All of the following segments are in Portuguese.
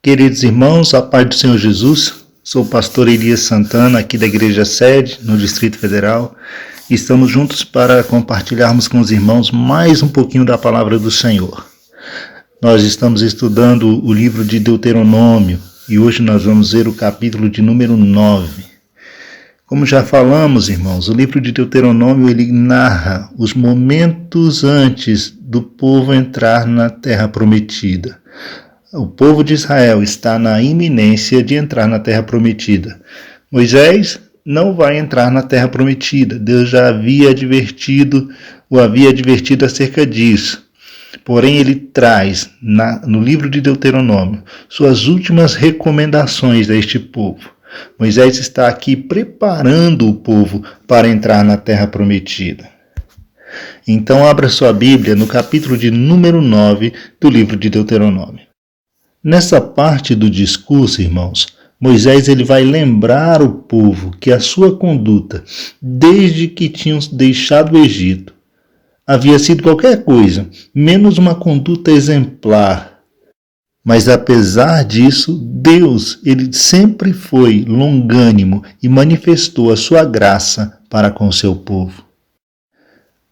Queridos irmãos, a paz do Senhor Jesus, sou o pastor Elias Santana, aqui da Igreja Sede, no Distrito Federal, e estamos juntos para compartilharmos com os irmãos mais um pouquinho da palavra do Senhor. Nós estamos estudando o livro de Deuteronômio, e hoje nós vamos ver o capítulo de número 9. Como já falamos, irmãos, o livro de Deuteronômio ele narra os momentos antes do povo entrar na terra prometida. O povo de Israel está na iminência de entrar na terra prometida. Moisés não vai entrar na terra prometida. Deus já o havia advertido acerca disso. Porém, ele traz no livro de Deuteronômio suas últimas recomendações a este povo. Moisés está aqui preparando o povo para entrar na terra prometida. Então, abra sua Bíblia no capítulo de número 9 do livro de Deuteronômio. Nessa parte do discurso, irmãos, Moisés ele vai lembrar o povo que a sua conduta, desde que tinham deixado o Egito, havia sido qualquer coisa, menos uma conduta exemplar. Mas apesar disso, Deus ele sempre foi longânimo e manifestou a sua graça para com o seu povo.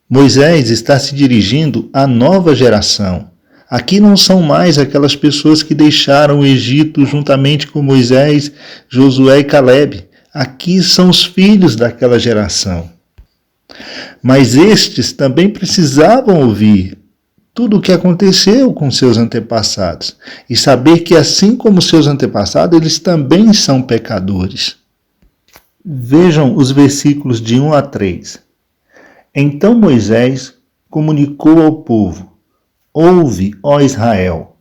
Moisés está se dirigindo à nova geração. Aqui não são mais aquelas pessoas que deixaram o Egito juntamente com Moisés, Josué e Caleb. Aqui são os filhos daquela geração. Mas estes também precisavam ouvir tudo o que aconteceu com seus antepassados e saber que, assim como seus antepassados, eles também são pecadores. Vejam os versículos de 1 a 3. Então Moisés comunicou ao povo: Ouve, ó Israel,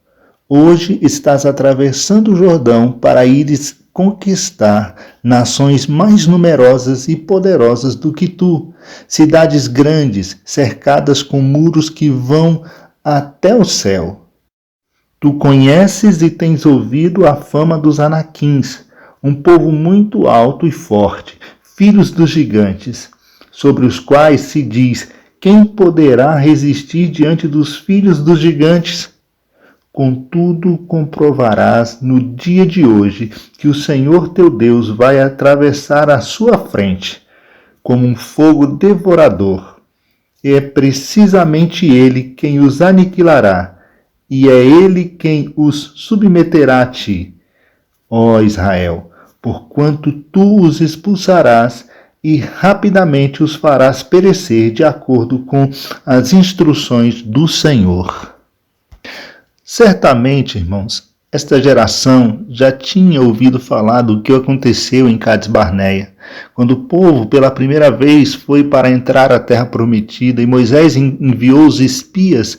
hoje estás atravessando o Jordão para ires conquistar nações mais numerosas e poderosas do que tu, cidades grandes, cercadas com muros que vão até o céu. Tu conheces e tens ouvido a fama dos Anaquins, um povo muito alto e forte, filhos dos gigantes, sobre os quais se diz: quem poderá resistir diante dos filhos dos gigantes? Contudo, comprovarás no dia de hoje que o Senhor teu Deus vai atravessar a sua frente como um fogo devorador. E é precisamente ele quem os aniquilará, e é ele quem os submeterá a ti, ó Israel, porquanto tu os expulsarás e rapidamente os farás perecer de acordo com as instruções do Senhor. Certamente, irmãos, esta geração já tinha ouvido falar do que aconteceu em Cades Barneia, quando o povo pela primeira vez foi para entrar à terra prometida e Moisés enviou os espias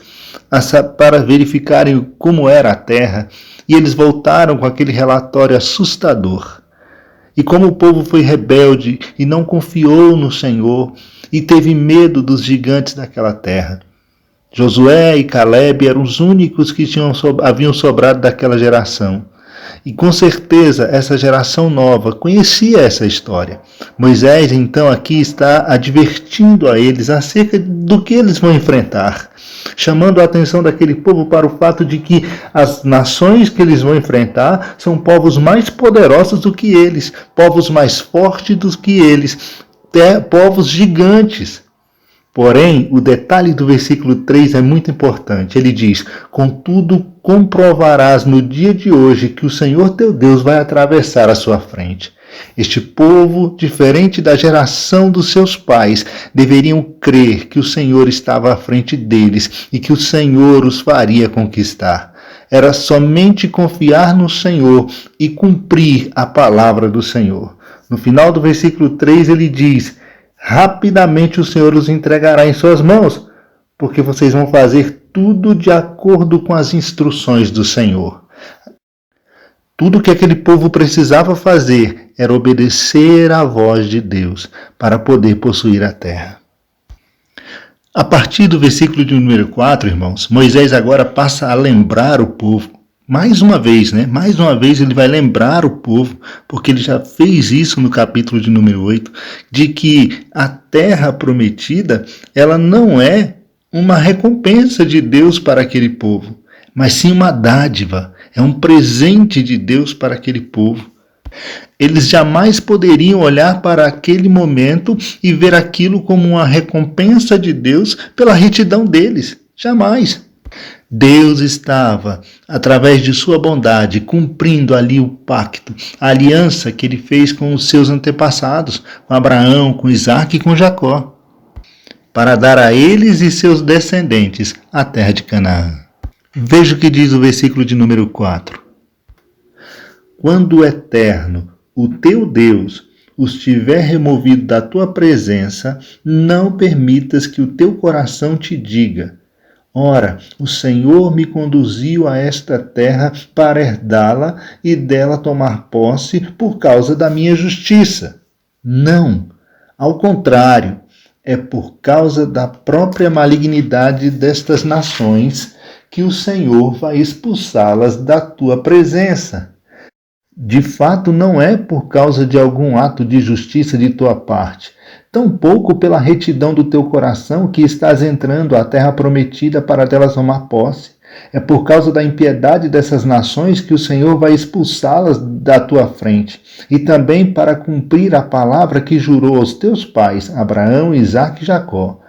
para verificarem como era a terra, e eles voltaram com aquele relatório assustador. E como o povo foi rebelde e não confiou no Senhor e teve medo dos gigantes daquela terra. Josué e Caleb eram os únicos que haviam sobrado daquela geração. E com certeza essa geração nova conhecia essa história. Moisés então aqui está advertindo a eles acerca do que eles vão enfrentar, chamando a atenção daquele povo para o fato de que as nações que eles vão enfrentar são povos mais poderosos do que eles, povos mais fortes do que eles, povos gigantes. Porém, o detalhe do versículo 3 é muito importante. Ele diz: contudo, comprovarás no dia de hoje que o Senhor teu Deus vai atravessar a sua frente. Este povo, diferente da geração dos seus pais, deveriam crer que o Senhor estava à frente deles e que o Senhor os faria conquistar. Era somente confiar no Senhor e cumprir a palavra do Senhor. No final do versículo 3 ele diz: rapidamente o Senhor os entregará em suas mãos, porque vocês vão fazer tudo de acordo com as instruções do Senhor. Tudo que aquele povo precisava fazer era obedecer à voz de Deus para poder possuir a terra. A partir do versículo de número 4, irmãos, Moisés agora passa a lembrar o povo. Mais uma vez ele vai lembrar o povo, porque ele já fez isso no capítulo de número 8, de que a terra prometida, ela não é uma recompensa de Deus para aquele povo, mas sim uma dádiva. é um presente de Deus para aquele povo. Eles jamais poderiam olhar para aquele momento e ver aquilo como uma recompensa de Deus pela retidão deles. Jamais. Deus estava, através de sua bondade, cumprindo ali o pacto, a aliança que ele fez com os seus antepassados, com Abraão, com Isaque e com Jacó, para dar a eles e seus descendentes a terra de Canaã. Veja o que diz o versículo de número 4. Quando o Eterno, o teu Deus, os tiver removido da tua presença, não permitas que o teu coração te diga: ora, o Senhor me conduziu a esta terra para herdá-la e dela tomar posse por causa da minha justiça. Não, ao contrário, é por causa da própria malignidade destas nações que o Senhor vai expulsá-las da tua presença. De fato, não é por causa de algum ato de justiça de tua parte, tampouco pela retidão do teu coração que estás entrando à terra prometida para dela tomar posse. É por causa da impiedade dessas nações que o Senhor vai expulsá-las da tua frente, e também para cumprir a palavra que jurou aos teus pais, Abraão, Isaque e Jacó.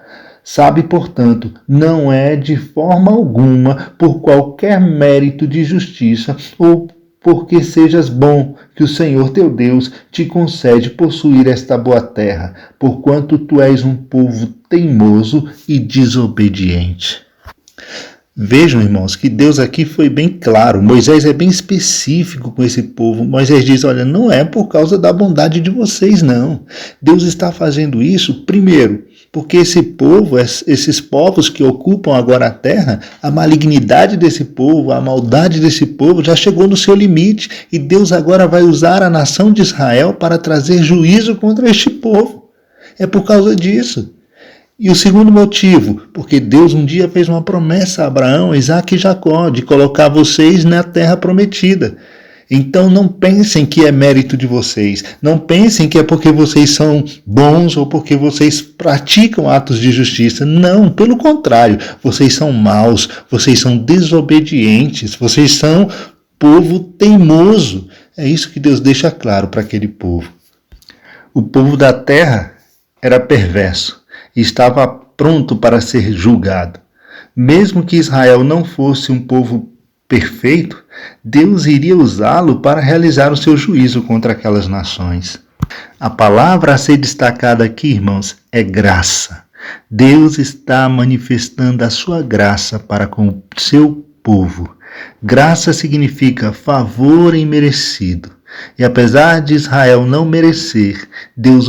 Sabe, portanto, não é de forma alguma por qualquer mérito de justiça ou porque sejas bom, que o Senhor teu Deus te concede possuir esta boa terra, porquanto tu és um povo teimoso e desobediente. Vejam, irmãos, que Deus aqui foi bem claro. Moisés é bem específico com esse povo. Moisés diz, olha, não é por causa da bondade de vocês, não. Deus está fazendo isso, primeiro, porque esse povo, esses povos que ocupam agora a terra, a malignidade desse povo, a maldade desse povo já chegou no seu limite, e Deus agora vai usar a nação de Israel para trazer juízo contra este povo. É por causa disso. E o segundo motivo, porque Deus um dia fez uma promessa a Abraão, Isaque e Jacó, de colocar vocês na terra prometida. Então não pensem que é mérito de vocês, não pensem que é porque vocês são bons ou porque vocês praticam atos de justiça. Não, pelo contrário, vocês são maus, vocês são desobedientes, vocês são povo teimoso. É isso que Deus deixa claro para aquele povo. O povo da terra era perverso e estava pronto para ser julgado. Mesmo que Israel não fosse um povo perfeito, Deus iria usá-lo para realizar o seu juízo contra aquelas nações. A palavra a ser destacada aqui, irmãos, é graça. Deus está manifestando a sua graça para com o seu povo. Graça significa favor imerecido. E apesar de Israel não merecer, Deus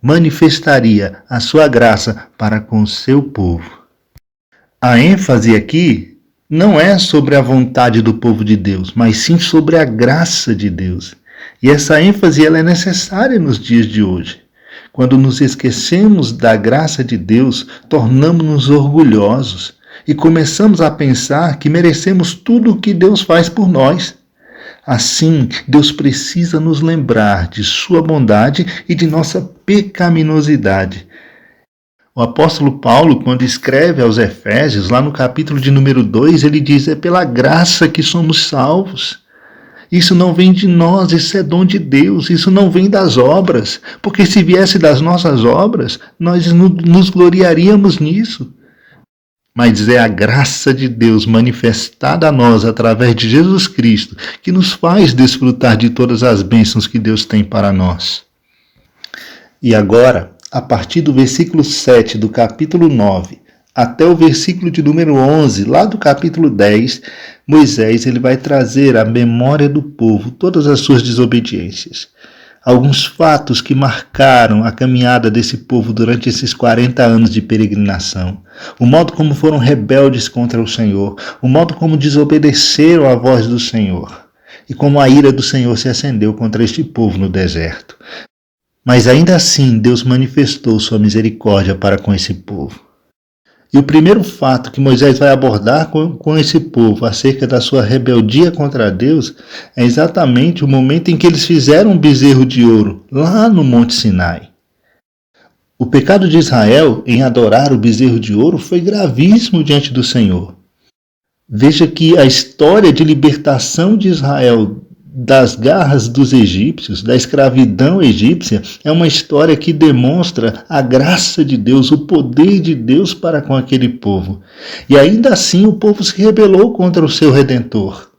manifestaria a sua graça para com o seu povo. A ênfase aqui não é sobre a vontade do povo de Deus, mas sim sobre a graça de Deus. E essa ênfase ela é necessária nos dias de hoje. Quando nos esquecemos da graça de Deus, tornamos-nos orgulhosos e começamos a pensar que merecemos tudo o que Deus faz por nós. Assim, Deus precisa nos lembrar de sua bondade e de nossa pecaminosidade. O apóstolo Paulo, quando escreve aos Efésios, lá no capítulo de número 2, ele diz, é pela graça que somos salvos. Isso não vem de nós, isso é dom de Deus, isso não vem das obras, porque se viesse das nossas obras, nós nos gloriaríamos nisso. Mas é a graça de Deus manifestada a nós através de Jesus Cristo que nos faz desfrutar de todas as bênçãos que Deus tem para nós. E agora, a partir do versículo 7 do capítulo 9 até o versículo de número 11, lá do capítulo 10, Moisés ele vai trazer à memória do povo todas as suas desobediências. Alguns fatos que marcaram a caminhada desse povo durante esses 40 anos de peregrinação. O modo como foram rebeldes contra o Senhor. O modo como desobedeceram à voz do Senhor. E como a ira do Senhor se acendeu contra este povo no deserto. Mas ainda assim, Deus manifestou sua misericórdia para com esse povo. E o primeiro fato que Moisés vai abordar com esse povo acerca da sua rebeldia contra Deus é exatamente o momento em que eles fizeram um bezerro de ouro, lá no Monte Sinai. O pecado de Israel em adorar o bezerro de ouro foi gravíssimo diante do Senhor. Veja que a história de libertação de Israel das garras dos egípcios, da escravidão egípcia, é uma história que demonstra a graça de Deus, o poder de Deus para com aquele povo. E ainda assim o povo se rebelou contra o seu Redentor.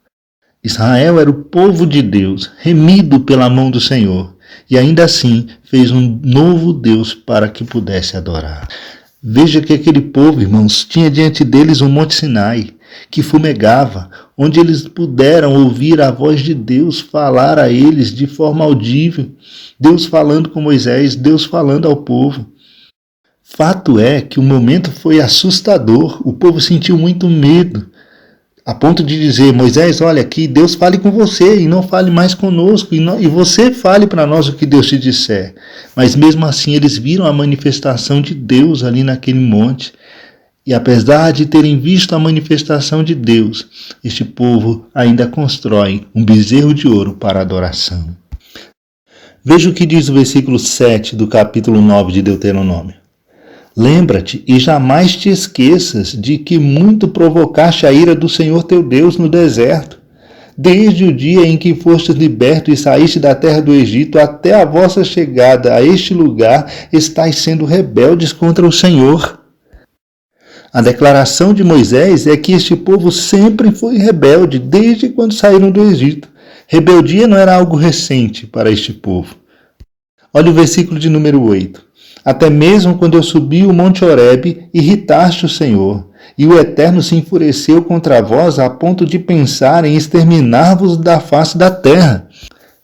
Israel era o povo de Deus, remido pela mão do Senhor, e ainda assim fez um novo Deus para que pudesse adorar. Veja que aquele povo, irmãos, tinha diante deles um Monte Sinai, que fumegava, onde eles puderam ouvir a voz de Deus falar a eles de forma audível, Deus falando com Moisés, Deus falando ao povo. Fato é que o momento foi assustador, o povo sentiu muito medo, a ponto de dizer: Moisés, olha aqui, Deus fale com você e não fale mais conosco, e você fale para nós o que Deus te disser. Mas mesmo assim eles viram a manifestação de Deus ali naquele monte. E apesar de terem visto a manifestação de Deus, este povo ainda constrói um bezerro de ouro para adoração. Veja o que diz o versículo 7 do capítulo 9 de Deuteronômio. Lembra-te e jamais te esqueças de que muito provocaste a ira do Senhor teu Deus no deserto, desde o dia em que fostes liberto e saíste da terra do Egito até a vossa chegada a este lugar, estáis sendo rebeldes contra o Senhor. A declaração de Moisés é que este povo sempre foi rebelde, desde quando saíram do Egito. Rebeldia não era algo recente para este povo. Olha o versículo de número 8. Até mesmo quando eu subi o monte Horebe, irritaste o Senhor, e o Eterno se enfureceu contra vós a ponto de pensar em exterminar-vos da face da terra.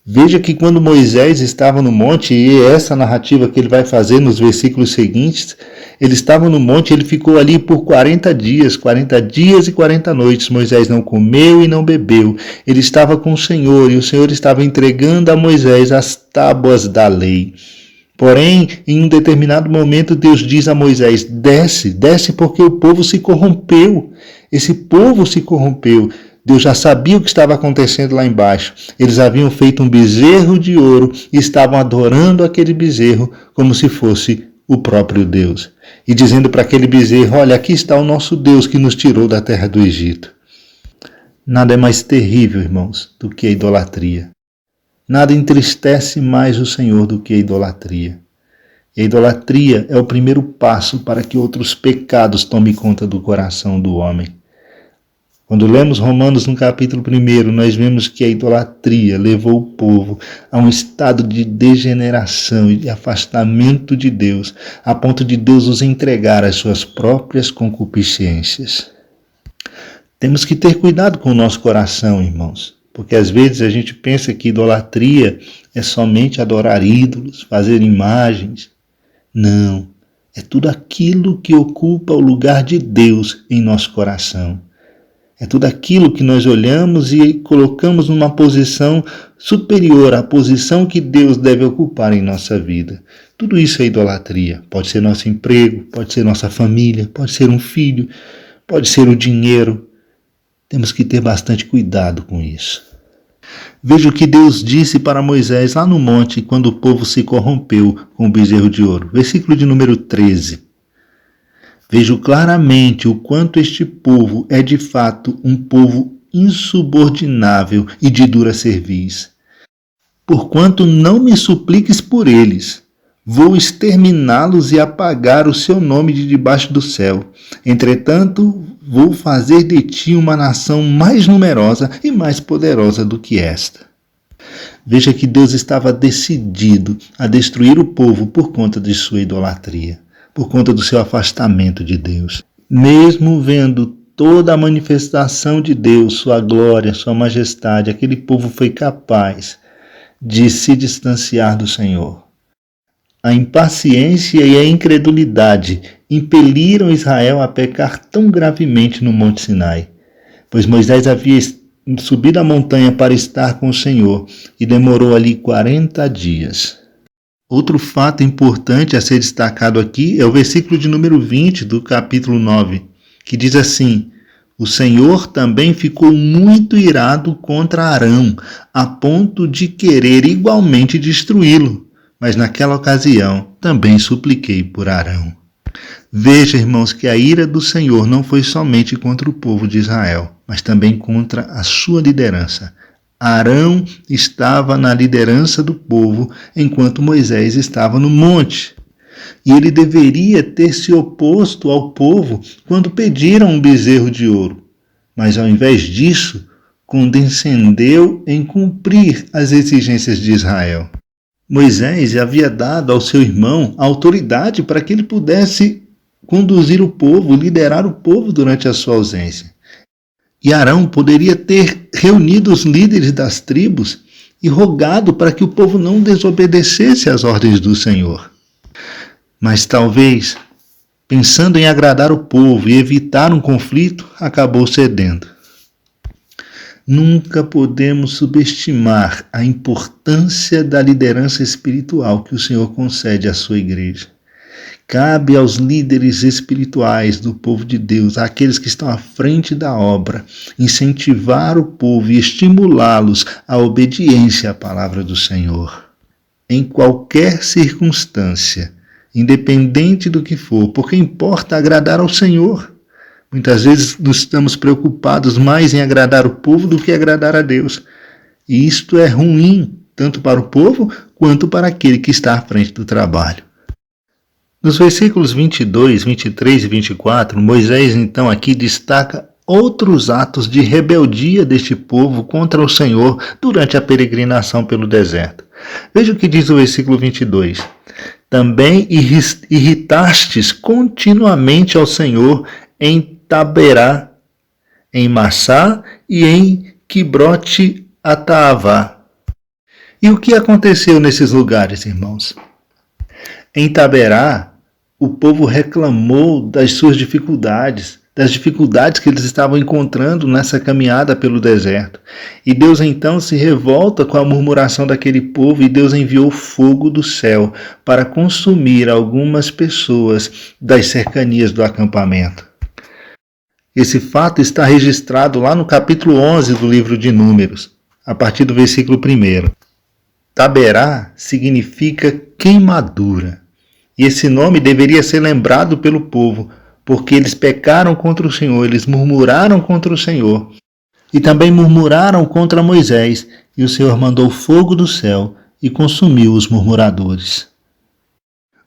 Veja que quando Moisés estava no monte, e essa narrativa que ele vai fazer nos versículos seguintes, ele estava no monte, ele ficou ali por 40 dias e 40 noites. Moisés não comeu e não bebeu. Ele estava com o Senhor, e o Senhor estava entregando a Moisés as tábuas da lei. Porém, em um determinado momento, Deus diz a Moisés: desce porque o povo se corrompeu. Esse povo se corrompeu. Deus já sabia o que estava acontecendo lá embaixo. Eles haviam feito um bezerro de ouro e estavam adorando aquele bezerro como se fosse o próprio Deus. E dizendo para aquele bezerro: olha, aqui está o nosso Deus que nos tirou da terra do Egito. Nada é mais terrível, irmãos, do que a idolatria. Nada entristece mais o Senhor do que a idolatria. E a idolatria é o primeiro passo para que outros pecados tomem conta do coração do homem. Quando lemos Romanos no capítulo 1, nós vemos que a idolatria levou o povo a um estado de degeneração e de afastamento de Deus, a ponto de Deus os entregar às suas próprias concupiscências. Temos que ter cuidado com o nosso coração, irmãos, porque às vezes a gente pensa que idolatria é somente adorar ídolos, fazer imagens. Não, é tudo aquilo que ocupa o lugar de Deus em nosso coração. É tudo aquilo que nós olhamos e colocamos numa posição superior à posição que Deus deve ocupar em nossa vida. Tudo isso é idolatria. Pode ser nosso emprego, pode ser nossa família, pode ser um filho, pode ser o dinheiro. Temos que ter bastante cuidado com isso. Veja o que Deus disse para Moisés lá no monte quando o povo se corrompeu com o bezerro de ouro. Versículo de número 13. Vejo claramente o quanto este povo é de fato um povo insubordinável e de dura cerviz. Porquanto não me supliques por eles, vou exterminá-los e apagar o seu nome de debaixo do céu. Entretanto, vou fazer de ti uma nação mais numerosa e mais poderosa do que esta. Veja que Deus estava decidido a destruir o povo por conta de sua idolatria, por conta do seu afastamento de Deus. Mesmo vendo toda a manifestação de Deus, sua glória, sua majestade, aquele povo foi capaz de se distanciar do Senhor. A impaciência e a incredulidade impeliram Israel a pecar tão gravemente no Monte Sinai, pois Moisés havia subido a montanha para estar com o Senhor e demorou ali 40 dias. Outro fato importante a ser destacado aqui é o versículo de número 20 do capítulo 9, que diz assim: o Senhor também ficou muito irado contra Arão, a ponto de querer igualmente destruí-lo, mas naquela ocasião também supliquei por Arão. Veja, irmãos, que a ira do Senhor não foi somente contra o povo de Israel, mas também contra a sua liderança. Arão estava na liderança do povo, enquanto Moisés estava no monte. E ele deveria ter se oposto ao povo quando pediram um bezerro de ouro. Mas ao invés disso, condescendeu em cumprir as exigências de Israel. Moisés havia dado ao seu irmão a autoridade para que ele pudesse conduzir o povo, liderar o povo durante a sua ausência. E Arão poderia ter reunido os líderes das tribos e rogado para que o povo não desobedecesse às ordens do Senhor. Mas talvez, pensando em agradar o povo e evitar um conflito, acabou cedendo. Nunca podemos subestimar a importância da liderança espiritual que o Senhor concede à sua igreja. Cabe aos líderes espirituais do povo de Deus, àqueles que estão à frente da obra, incentivar o povo e estimulá-los à obediência à palavra do Senhor. Em qualquer circunstância, independente do que for, porque importa agradar ao Senhor. Muitas vezes nós estamos preocupados mais em agradar o povo do que agradar a Deus. E isto é ruim, tanto para o povo quanto para aquele que está à frente do trabalho. Nos versículos 22, 23 e 24, Moisés então aqui destaca outros atos de rebeldia deste povo contra o Senhor durante a peregrinação pelo deserto. Veja o que diz o versículo 22. Também irritastes continuamente ao Senhor em Taberá, em Massá e em Quibrote Ataavá. E o que aconteceu nesses lugares, irmãos? Em Taberá, o povo reclamou das suas dificuldades, das dificuldades que eles estavam encontrando nessa caminhada pelo deserto. E Deus então se revolta com a murmuração daquele povo e Deus enviou fogo do céu para consumir algumas pessoas das cercanias do acampamento. Esse fato está registrado lá no capítulo 11 do livro de Números, a partir do versículo 1. Taberá significa queimadura. E esse nome deveria ser lembrado pelo povo, porque eles pecaram contra o Senhor, eles murmuraram contra o Senhor. E também murmuraram contra Moisés, e o Senhor mandou fogo do céu e consumiu os murmuradores.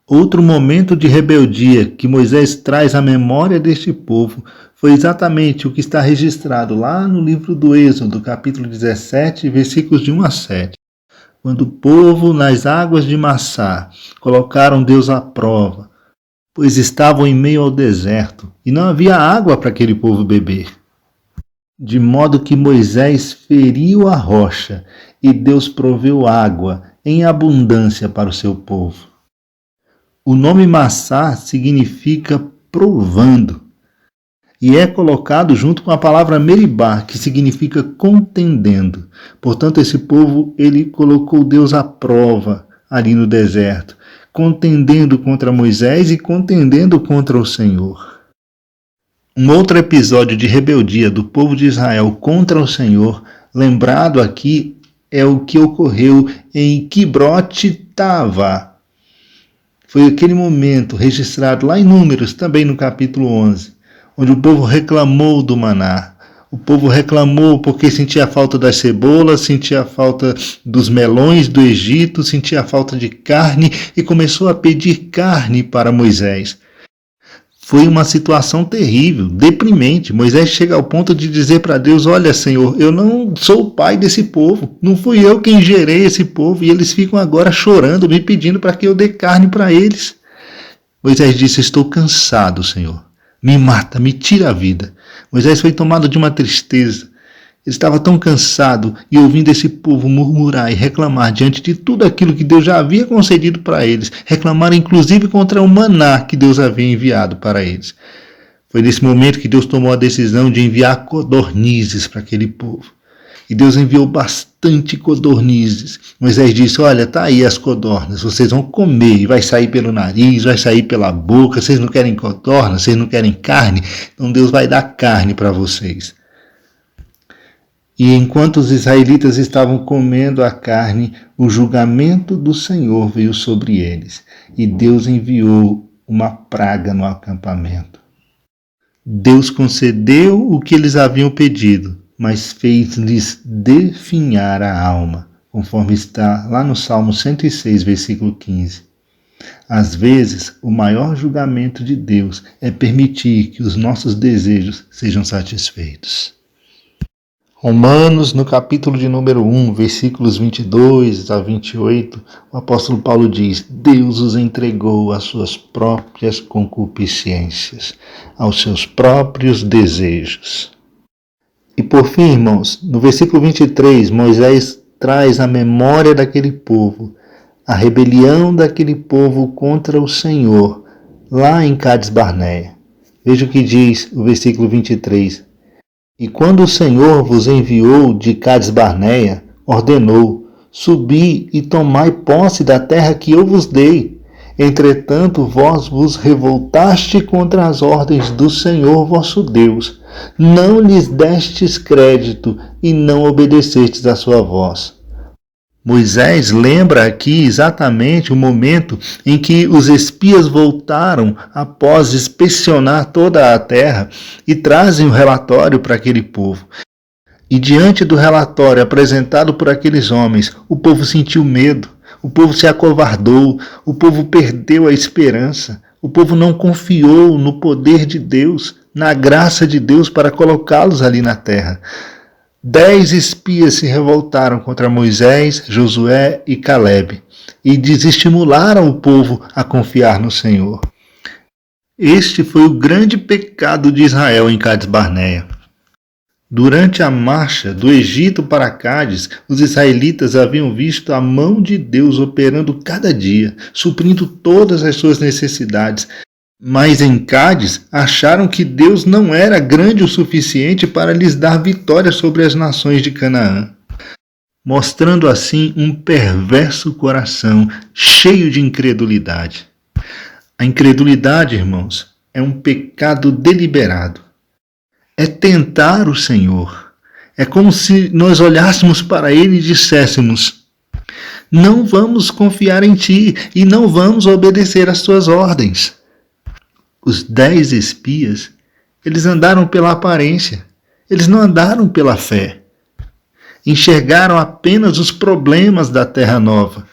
Outro momento de rebeldia que Moisés traz à memória deste povo foi exatamente o que está registrado lá no livro do Êxodo, capítulo 17, versículos de 1 a 7. Quando o povo nas águas de Massá colocaram Deus à prova, pois estavam em meio ao deserto e não havia água para aquele povo beber. De modo que Moisés feriu a rocha e Deus proveu água em abundância para o seu povo. O nome Massá significa provando e é colocado junto com a palavra Meribá, que significa contendendo. Portanto, esse povo ele colocou Deus à prova ali no deserto, contendendo contra Moisés e contendendo contra o Senhor. Um outro episódio de rebeldia do povo de Israel contra o Senhor, lembrado aqui, é o que ocorreu em Quibrote Ataavá. Foi aquele momento registrado lá em Números, também no capítulo 11, onde o povo reclamou do maná. O povo reclamou porque sentia a falta das cebolas, sentia a falta dos melões do Egito, sentia a falta de carne e começou a pedir carne para Moisés. Foi uma situação terrível, deprimente. Moisés chega ao ponto de dizer para Deus: olha, Senhor, eu não sou o pai desse povo, não fui eu quem gerei esse povo e eles ficam agora chorando, me pedindo para que eu dê carne para eles. Moisés disse: estou cansado, Senhor. Me mata, me tira a vida. Moisés foi tomado de uma tristeza. Ele estava tão cansado e ouvindo esse povo murmurar e reclamar diante de tudo aquilo que Deus já havia concedido para eles, reclamar inclusive contra o maná que Deus havia enviado para eles. Foi nesse momento que Deus tomou a decisão de enviar codornizes para aquele povo. E Deus enviou bastante codornizes. Moisés disse: olha, tá aí as codornas, vocês vão comer, e vai sair pelo nariz, vai sair pela boca, vocês não querem codorna, vocês não querem carne, então Deus vai dar carne para vocês. E enquanto os israelitas estavam comendo a carne, o julgamento do Senhor veio sobre eles. E Deus enviou uma praga no acampamento. Deus concedeu o que eles haviam pedido, mas fez-lhes definhar a alma, conforme está lá no Salmo 106, versículo 15. Às vezes, o maior julgamento de Deus é permitir que os nossos desejos sejam satisfeitos. Romanos, no capítulo de número 1, versículos 22 a 28, o apóstolo Paulo diz: Deus os entregou às suas próprias concupiscências, aos seus próprios desejos. E por fim, irmãos, no versículo 23, Moisés traz a memória daquele povo, a rebelião daquele povo contra o Senhor, lá em Cádiz Barneia. Veja o que diz o versículo 23. E quando o Senhor vos enviou de Cádiz Barneia, ordenou: subi e tomai posse da terra que eu vos dei. Entretanto, vós vos revoltaste contra as ordens do Senhor vosso Deus. Não lhes destes crédito e não obedecestes à sua voz. Moisés lembra aqui exatamente o momento em que os espias voltaram após inspecionar toda a terra e trazem o relatório para aquele povo. E diante do relatório apresentado por aqueles homens, o povo sentiu medo, o povo se acovardou, o povo perdeu a esperança, o povo não confiou no poder de Deus, na graça de Deus para colocá-los ali na terra. 10 espias se revoltaram contra Moisés, Josué e Calebe e desestimularam o povo a confiar no Senhor. Este foi o grande pecado de Israel em Cádiz Barneia. Durante a marcha do Egito para Cádiz, os israelitas haviam visto a mão de Deus operando cada dia, suprindo todas as suas necessidades. Mas em Cádiz acharam que Deus não era grande o suficiente para lhes dar vitória sobre as nações de Canaã, mostrando assim um perverso coração cheio de incredulidade. A incredulidade, irmãos, é um pecado deliberado. É tentar o Senhor. É como se nós olhássemos para Ele e disséssemos: não vamos confiar em Ti e não vamos obedecer às Tuas ordens. Os 10 espias, eles andaram pela aparência, eles não andaram pela fé. Enxergaram apenas os problemas da Terra Nova.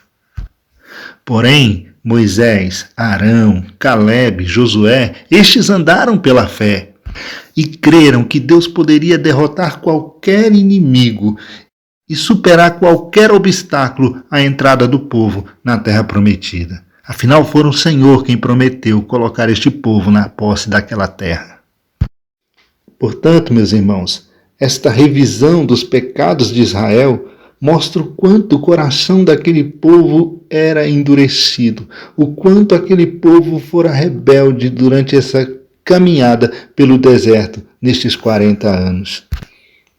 Porém, Moisés, Arão, Calebe, Josué, estes andaram pela fé e creram que Deus poderia derrotar qualquer inimigo e superar qualquer obstáculo à entrada do povo na Terra Prometida. Afinal, foi o Senhor quem prometeu colocar este povo na posse daquela terra. Portanto, meus irmãos, esta revisão dos pecados de Israel mostra o quanto o coração daquele povo era endurecido, o quanto aquele povo fora rebelde durante essa caminhada pelo deserto nestes 40 anos.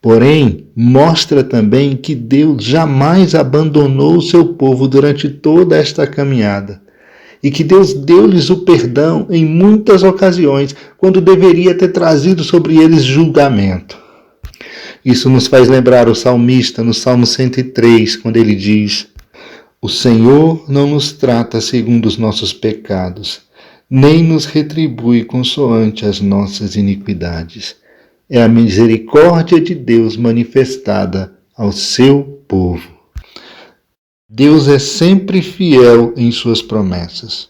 Porém, mostra também que Deus jamais abandonou o seu povo durante toda esta caminhada. E que Deus deu-lhes o perdão em muitas ocasiões, quando deveria ter trazido sobre eles julgamento. Isso nos faz lembrar o salmista no Salmo 103, quando ele diz: o Senhor não nos trata segundo os nossos pecados, nem nos retribui consoante as nossas iniquidades. É a misericórdia de Deus manifestada ao seu povo. Deus é sempre fiel em suas promessas.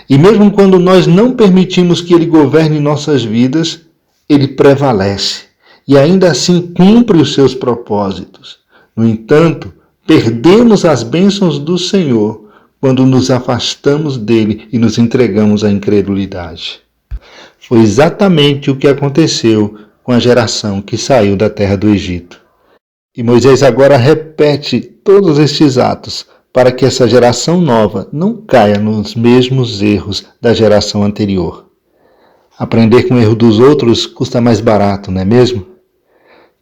E mesmo quando nós não permitimos que Ele governe nossas vidas, Ele prevalece e ainda assim cumpre os seus propósitos. No entanto, perdemos as bênçãos do Senhor quando nos afastamos dele e nos entregamos à incredulidade. Foi exatamente o que aconteceu com a geração que saiu da terra do Egito. E Moisés agora repete todos estes atos para que essa geração nova não caia nos mesmos erros da geração anterior. Aprender com o erro dos outros custa mais barato, não é mesmo?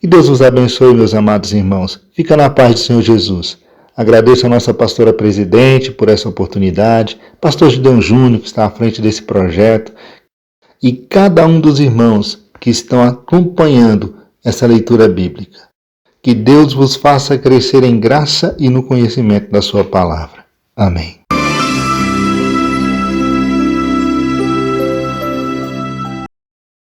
Que Deus vos abençoe, meus amados irmãos. Fica na paz do Senhor Jesus. Agradeço a nossa pastora presidente por essa oportunidade, pastor Gideon Júnior, que está à frente desse projeto, e cada um dos irmãos que estão acompanhando essa leitura bíblica. Que Deus vos faça crescer em graça e no conhecimento da sua palavra. Amém.